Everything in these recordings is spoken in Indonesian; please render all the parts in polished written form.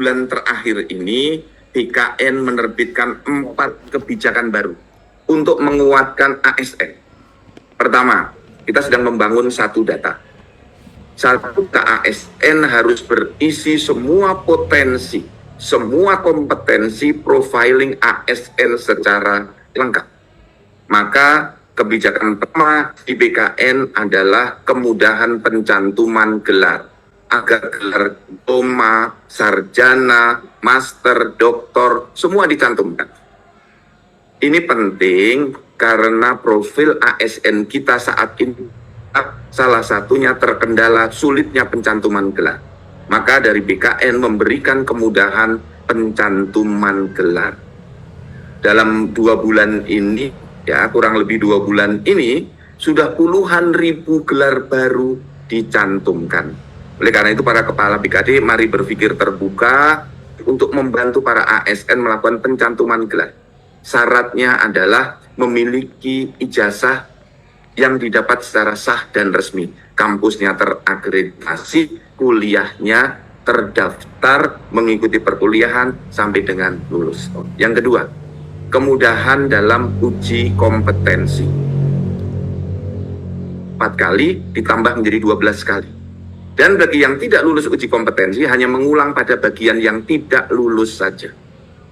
bulan terakhir ini BKN menerbitkan 4 kebijakan baru untuk menguatkan ASN. Pertama, kita sedang membangun satu data. Satu ASN harus berisi semua potensi, semua kompetensi profiling ASN secara lengkap. Maka kebijakan pertama di BKN adalah kemudahan pencantuman gelar. Agar gelar diploma, sarjana, master, doktor, semua dicantumkan. Ini penting karena profil ASN kita saat ini salah satunya terkendala sulitnya pencantuman gelar. Maka dari BKN memberikan kemudahan pencantuman gelar. Dalam 2 bulan ini, ya kurang lebih 2 bulan ini, sudah puluhan ribu gelar baru dicantumkan. Oleh karena itu para kepala BKD mari berpikir terbuka untuk membantu para ASN melakukan pencantuman gelar. Syaratnya adalah memiliki ijazah yang didapat secara sah dan resmi. Kampusnya terakreditasi, kuliahnya terdaftar, mengikuti perkuliahan sampai dengan lulus. Yang kedua, kemudahan dalam uji kompetensi. 4 kali ditambah menjadi 12 kali. Dan bagi yang tidak lulus uji kompetensi hanya mengulang pada bagian yang tidak lulus saja.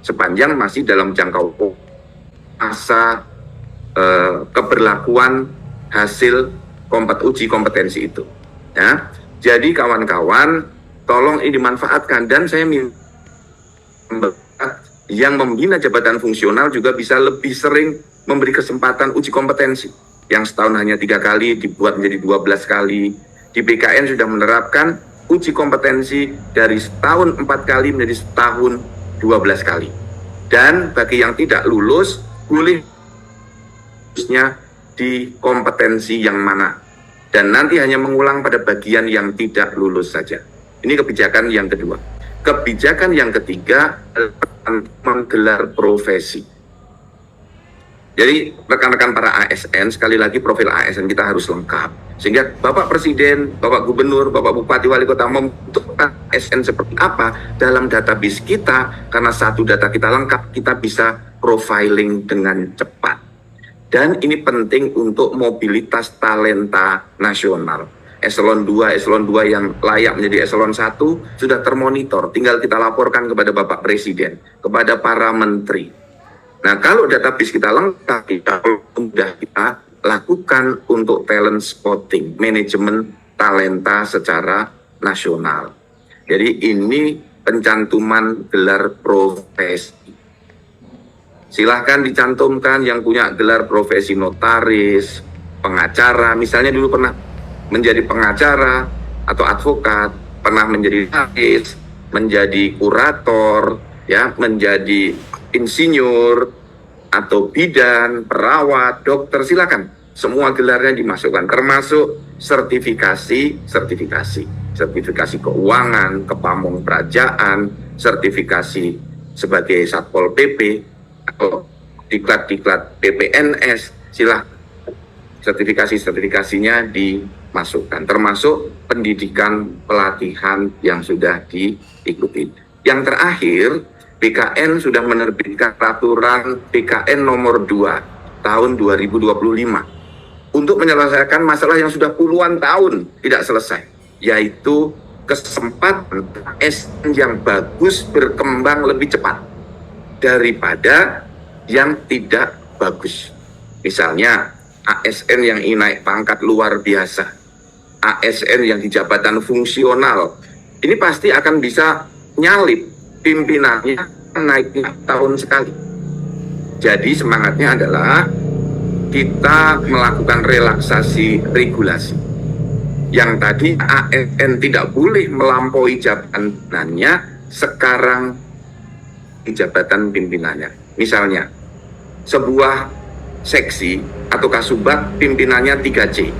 Sepanjang masih dalam jangkau masa keberlakuan hasil uji kompetensi itu. Ya. Jadi kawan-kawan, tolong ini dimanfaatkan dan saya minta yang membina jabatan fungsional juga bisa lebih sering memberi kesempatan uji kompetensi. Yang setahun hanya 3 kali dibuat menjadi 12 kali. Di BKN sudah menerapkan uji kompetensi dari setahun 4 kali menjadi setahun 12 kali. Dan bagi yang tidak lulus, boleh lulusnya di kompetensi yang mana. Dan nanti hanya mengulang pada bagian yang tidak lulus saja. Ini kebijakan yang kedua. Kebijakan yang ketiga adalah menggelar profesi. Jadi rekan-rekan para ASN, sekali lagi profil ASN kita harus lengkap. Sehingga Bapak Presiden, Bapak Gubernur, Bapak Bupati, Wali Kota membutuhkan ASN seperti apa dalam database kita. Karena satu data kita lengkap, kita bisa profiling dengan cepat. Dan ini penting untuk mobilitas talenta nasional. Eselon 2 yang layak menjadi eselon 1 sudah termonitor. Tinggal kita laporkan kepada Bapak Presiden, kepada para menteri. Nah, kalau database kita lengkap, kita mudah kita lakukan untuk talent spotting, manajemen talenta secara nasional. Jadi ini pencantuman gelar profesi. Silahkan dicantumkan yang punya gelar profesi notaris, pengacara, misalnya dulu pernah menjadi pengacara atau advokat, pernah menjadi notaris, menjadi kurator, ya, menjadi insinyur atau bidan, perawat, dokter, silakan. Semua gelarnya dimasukkan, termasuk sertifikasi keuangan, kepamong kerajaan, sertifikasi sebagai Satpol PP, atau diklat-diklat PPNS, silakan. Sertifikasinya dimasukkan, termasuk pendidikan pelatihan yang sudah diikuti. Yang terakhir, BKN sudah menerbitkan peraturan BKN nomor 2 tahun 2025 untuk menyelesaikan masalah yang sudah puluhan tahun tidak selesai, yaitu kesempatan ASN yang bagus berkembang lebih cepat daripada yang tidak bagus. Misalnya ASN yang naik pangkat luar biasa, ASN yang di jabatan fungsional, ini pasti akan bisa nyalip pimpinannya naiknya tahun sekali. Jadi semangatnya adalah kita melakukan relaksasi regulasi. Yang tadi ASN tidak boleh melampaui jabatannya, sekarang di jabatan pimpinannya. Misalnya, sebuah seksi atau kasubag pimpinannya 3C.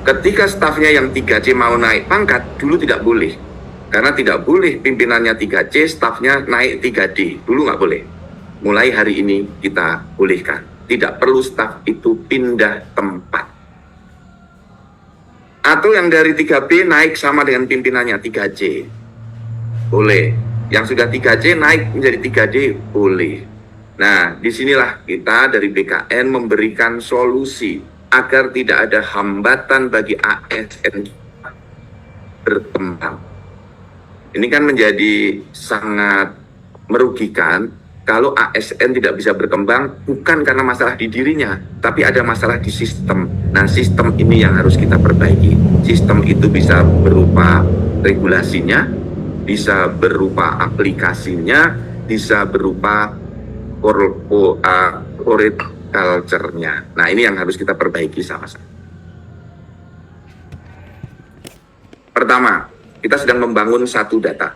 Ketika stafnya yang 3C mau naik pangkat, dulu tidak boleh. Karena tidak boleh pimpinannya 3C, stafnya naik 3D. Dulu nggak boleh. Mulai hari ini kita bolehkan. Tidak perlu staf itu pindah tempat. Atau yang dari 3B naik sama dengan pimpinannya 3C. Boleh. Yang sudah 3C naik menjadi 3D boleh. Nah, disinilah kita dari BKN memberikan solusi agar tidak ada hambatan bagi ASN berkembang. Ini kan menjadi sangat merugikan kalau ASN tidak bisa berkembang bukan karena masalah di dirinya, tapi ada masalah di sistem. Nah, sistem ini yang harus kita perbaiki. Sistem itu bisa berupa regulasinya, bisa berupa aplikasinya, bisa berupa corporate culture-nya. Nah, ini yang harus kita perbaiki sama-sama. Pertama, kita sedang membangun satu data.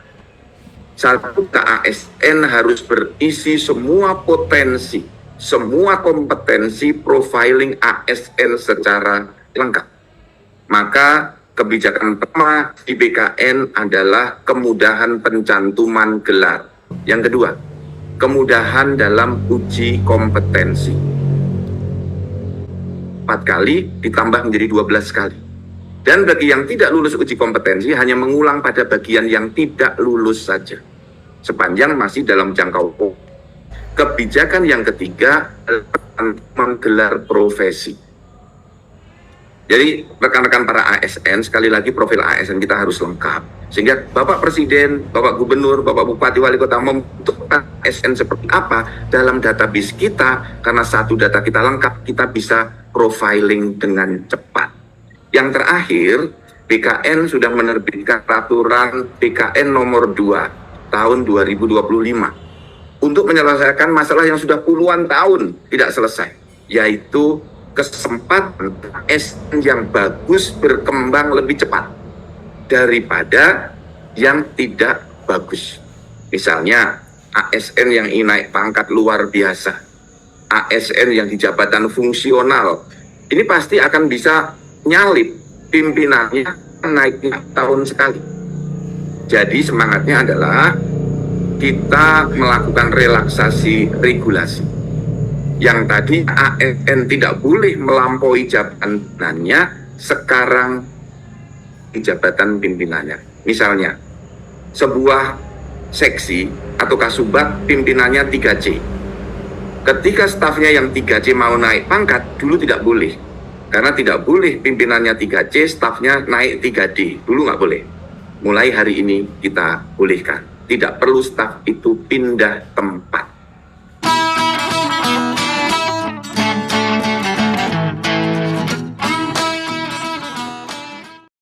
Satu ASN harus berisi semua potensi, semua kompetensi profiling ASN secara lengkap. Maka kebijakan pertama di BKN adalah kemudahan pencantuman gelar. Yang kedua, kemudahan dalam uji kompetensi. 4 kali ditambah menjadi 12 kali. Dan bagi yang tidak lulus uji kompetensi hanya mengulang pada bagian yang tidak lulus saja, sepanjang masih dalam jangkau. Kebijakan yang ketiga menggelar profesi. Jadi rekan-rekan para ASN, sekali lagi profil ASN kita harus lengkap. Sehingga Bapak Presiden, Bapak Gubernur, Bapak Bupati, Wali Kota membutuhkan ASN seperti apa dalam database kita. Karena satu data kita lengkap, kita bisa profiling dengan cepat. Yang terakhir, BKN sudah menerbitkan peraturan BKN nomor 2 tahun 2025 untuk menyelesaikan masalah yang sudah puluhan tahun tidak selesai, yaitu kesempatan ASN yang bagus berkembang lebih cepat daripada yang tidak bagus. Misalnya ASN yang naik pangkat luar biasa, ASN yang di jabatan fungsional, ini pasti akan bisa nyalip pimpinannya naiknya tahun sekali. Jadi semangatnya adalah kita melakukan relaksasi regulasi. Yang tadi ASN tidak boleh melampaui jabatannya, sekarang di jabatan pimpinannya. Misalnya, sebuah seksi atau kasubag pimpinannya 3C. Ketika stafnya yang 3C mau naik pangkat, dulu tidak boleh. Karena tidak boleh pimpinannya 3C, stafnya naik 3D. Dulu nggak boleh. Mulai hari ini kita bolehkan. Tidak perlu staf itu pindah tempat.